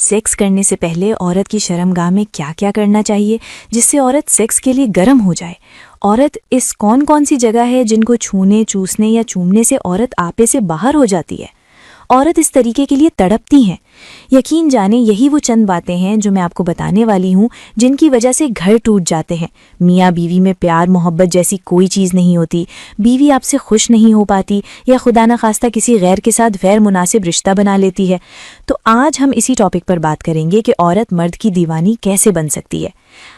Sex करने से पहले औरत की शर्मगाह में क्या क्या करना चाहिए जिससे औरत सेक्स के लिए गर्म हो जाए। औरत इस कौन कौन सी जगह है जिनको छूने, चूसने या चूमने से औरत आपे से बाहर हो जाती है। औरत इस तरीके के लिए तड़पती हैं। यकीन जाने यही वो चंद बातें हैं जो मैं आपको बताने वाली हूँ जिनकी वजह से घर टूट जाते हैं। मियाँ बीवी में प्यार मोहब्बत जैसी कोई चीज़ नहीं होती, बीवी आपसे खुश नहीं हो पाती या खुदा न खास्ता किसी गैर के साथ गैर मुनासिब रिश्ता बना लेती है। तो आज हम इसी टॉपिक पर बात करेंगे कि औरत मर्द की दीवानी कैसे बन सकती है।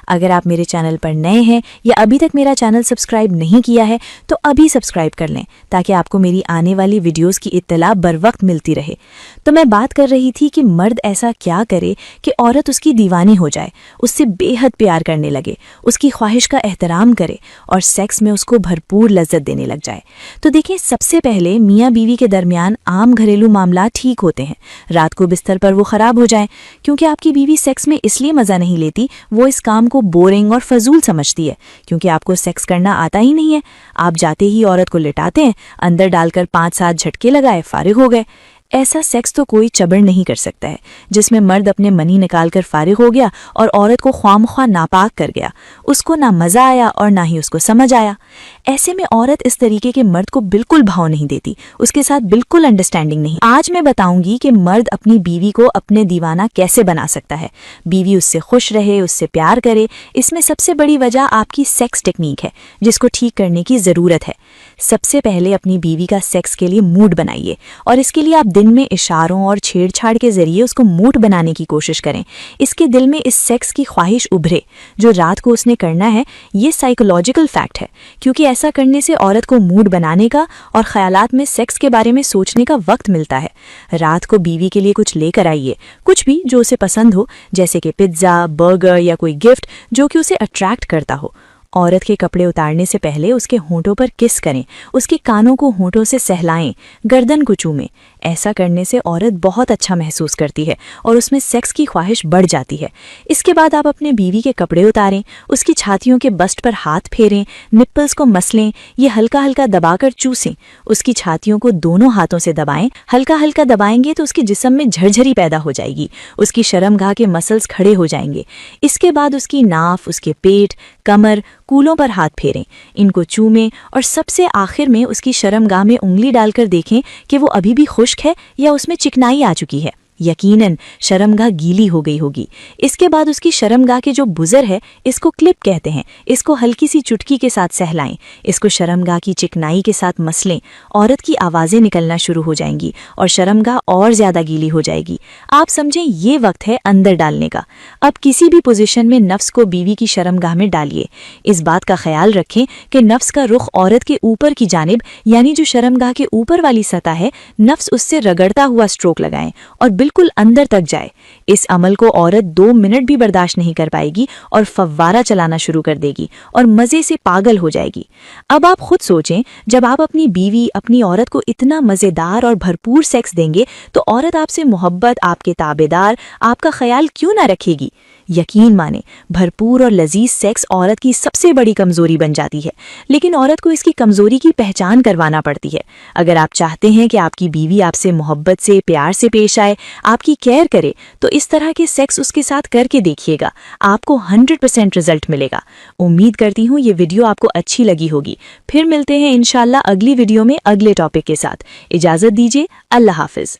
अगर आप मेरे चैनल पर नए हैं या अभी तक मेरा चैनल सब्सक्राइब नहीं किया है तो अभी सब्सक्राइब कर लें ताकि आपको मेरी आने वाली वीडियोस की इत्तला बर वक्त मिलती रहे। तो मैं बात कर रही थी कि मर्द ऐसा क्या करे कि औरत उसकी दीवानी हो जाए, उससे बेहद प्यार करने लगे, उसकी ख्वाहिश का एहतराम करे और सेक्स में उसको भरपूर लज्जत देने लग जाए। तो देखिए, सबसे पहले मियाँ बीवी के दरमियान आम घरेलू मामला ठीक होते हैं। रात को बिस्तर पर वो ख़राब हो जाएं क्योंकि आपकी बीवी सेक्स में इसलिए मज़ा नहीं लेती, वो इस काम को बोरिंग और फजूल समझती है क्योंकि आपको सेक्स करना आता ही नहीं है। आप जाते ही औरत को लिटाते हैं, अंदर डालकर 5-7 झटके लगाए, फारिग हो गए। ऐसा सेक्स तो कोई चबड़ नहीं कर सकता है जिसमें मर्द अपने मनी निकालकर फारिग हो गया और औरत को ख्वामख्वाह नापाक कर गया। उसको ना मज़ा आया और ना ही उसको समझ आया। ऐसे में औरत इस तरीके के मर्द को बिल्कुल भाव नहीं देती, उसके साथ बिल्कुल अंडरस्टैंडिंग नहीं। आज मैं बताऊंगी कि मर्द अपनी बीवी को अपने दीवाना कैसे बना सकता है, बीवी उससे खुश रहे, उससे प्यार करे। इसमें सबसे बड़ी वजह आपकी सेक्स टेक्निक है जिसको ठीक करने की ज़रूरत है। सबसे पहले अपनी बीवी का सेक्स के लिए मूड बनाइए और इसके लिए आप दिन में इशारों और छेड़छाड़ के जरिए उसको मूड बनाने की कोशिश करें। इसके दिल में इस सेक्स की ख्वाहिश उभरे जो रात को उसने करना है। ये साइकोलॉजिकल फैक्ट है क्योंकि ऐसा करने से औरत को मूड बनाने का और ख्यालात में सेक्स के बारे में सोचने का वक्त मिलता है। रात को बीवी के लिए कुछ लेकर आइए, कुछ भी जो उसे पसंद हो, जैसे कि पिज्ज़ा, बर्गर या कोई गिफ्ट जो कि उसे अट्रैक्ट करता हो। औरत के कपड़े उतारने से पहले उसके होंठों पर किस करें, उसके कानों को होंठों से सहलाएं, गर्दन को चूमें। ऐसा करने से औरत बहुत अच्छा महसूस करती है और उसमें सेक्स की ख्वाहिश बढ़ जाती है। इसके बाद आप अपने बीवी के कपड़े उतारें, उसकी छातियों के बस्ट पर हाथ फेरें, निप्पल्स को मसलें, ये हल्का हल्का दबाकर चूसें। उसकी छातियों को दोनों हाथों से दबाएं। हल्का हल्का दबाएंगे तो उसके जिस्म में झरझरी पैदा हो जाएगी, उसकी शर्मगाह के मसल्स खड़े हो जाएंगे। इसके बाद उसकी नाफ, उसके पेट, कमर, कूलों पर हाथ फेरें, इनको चूमें और सबसे आखिर में उसकी शर्मगाह में उंगली डालकर देखें कि वो अभी भी खुश्क है या उसमें चिकनाई आ चुकी है। यकीनन शर्मगाह गीली हो गई होगी। इसके बाद उसकी शर्मगाह के जो बुज़र है, इसको क्लिप कहते हैं, इसको हल्की सी चुटकी के साथ सहलाएं, इसको शर्मगाह की चिकनाई के साथ मसलें। औरत की आवाज़ें निकलना शुरू हो जाएंगी और शर्मगाह और ज़्यादा गीली हो जाएगी। आप समझें ये वक्त है अंदर डालने का। अब किसी भी पोजीशन में नफ्स को बीवी की शर्मगाह में डालिए। इस बात का ख्याल रखें कि नफ्स का रुख औरत के ऊपर की जानिब, यानी जो शर्मगाह के ऊपर वाली सतह है, नफ्स उससे रगड़ता हुआ स्ट्रोक लगाएं और बिल्कुल अंदर तक जाए। इस अमल को औरत 2 मिनट भी बर्दाश्त नहीं कर पाएगी और फव्वारा चलाना शुरू कर देगी और मजे से पागल हो जाएगी। अब आप खुद सोचें, जब आप अपनी बीवी, अपनी औरत को इतना मजेदार और भरपूर सेक्स देंगे तो औरत आपसे मोहब्बत, आपके ताबेदार, आपका ख्याल क्यों ना रखेगी। यकीन माने, भरपूर और लजीज सेक्स औरत की सबसे बड़ी कमजोरी बन जाती है, लेकिन औरत को इसकी कमजोरी की पहचान करवाना पड़ती है। अगर आप चाहते हैं कि आपकी बीवी आपसे मोहब्बत से, प्यार से पेश आए, आपकी केयर करे, तो इस तरह के सेक्स उसके साथ करके देखिएगा, आपको 100% रिजल्ट मिलेगा। उम्मीद करती हूँ ये वीडियो आपको अच्छी लगी होगी। फिर मिलते हैं इंशाल्लाह अगली वीडियो में अगले टॉपिक के साथ। इजाजत दीजिए, अल्लाह हाफिज।